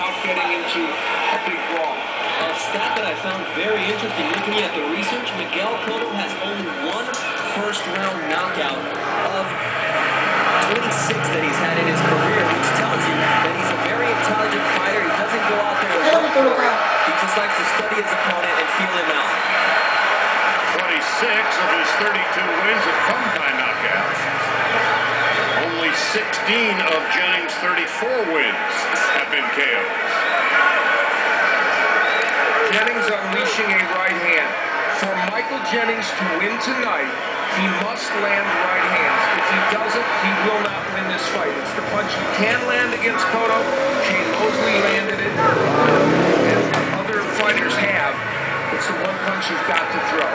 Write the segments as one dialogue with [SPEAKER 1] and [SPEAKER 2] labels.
[SPEAKER 1] without getting into a big brawl.
[SPEAKER 2] A stat that I found very interesting, looking at the research, Miguel Cotto has only one first-round knockout of 26 that he's had in his career, which tells you that he's a very intelligent fighter. He doesn't go out there and look for it. He just likes to study his opponent and feel him out.
[SPEAKER 3] 26 of his 32 wins have come by knockout. Only 16 of Jennings' 34 wins have been KOs.
[SPEAKER 1] Jennings unleashing a right hand. For Michael Jennings to win tonight, he must land right hands. If he doesn't, he will not win this fight. It's the punch you can land against Cotto. Shane Mosley landed it, and other fighters have. It's the one punch you've got to throw.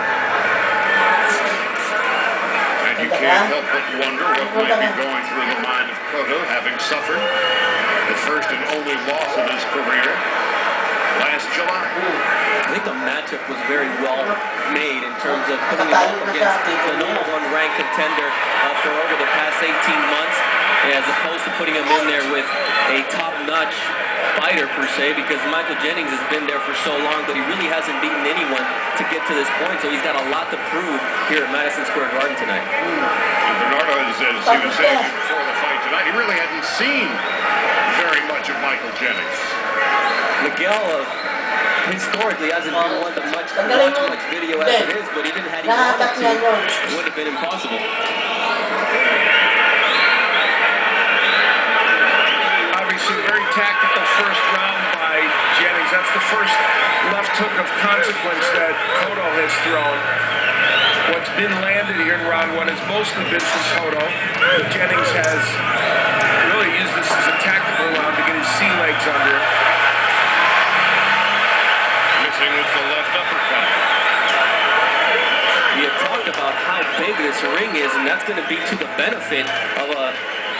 [SPEAKER 3] And you can't help but wonder what might be going through the mind of Cotto, having suffered the first and only loss of his career last July.
[SPEAKER 2] I think the matchup was very well made in terms of putting him up against the number one ranked contender for over the past 18 months, as opposed to putting him in there with a top-notch fighter per se, because Michael Jennings has been there for so long, but he really hasn't beaten anyone to get to this point, so he's got a lot to prove here at Madison Square Garden tonight.
[SPEAKER 3] And Bernardo, as he was saying before the fight tonight, he really hadn't seen very much of Michael Jennings.
[SPEAKER 2] Miguel historically hasn't been one to watch much video as it is, but even had he wanted to, it would have been impossible.
[SPEAKER 1] Obviously, very tactical first round by Jennings. That's the first left hook of consequence that Cotto has thrown. What's been landed here in round one has mostly been from Cotto, but Jennings has really used this as a tactical round to get his sea legs under.
[SPEAKER 3] Missing with the left uppercut.
[SPEAKER 2] We have talked about how big this ring is, and that's going to be to the benefit of a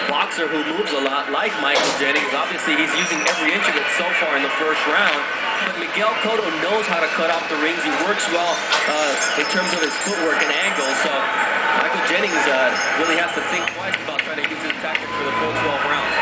[SPEAKER 2] boxer who moves a lot like Michael Jennings. Obviously, he's using every inch of it so far in the first round, but Miguel Cotto knows how to cut off the rings. He works well in terms of his footwork and angles, so Michael Jennings really has to think twice about trying to use his tactic for the full 12 rounds.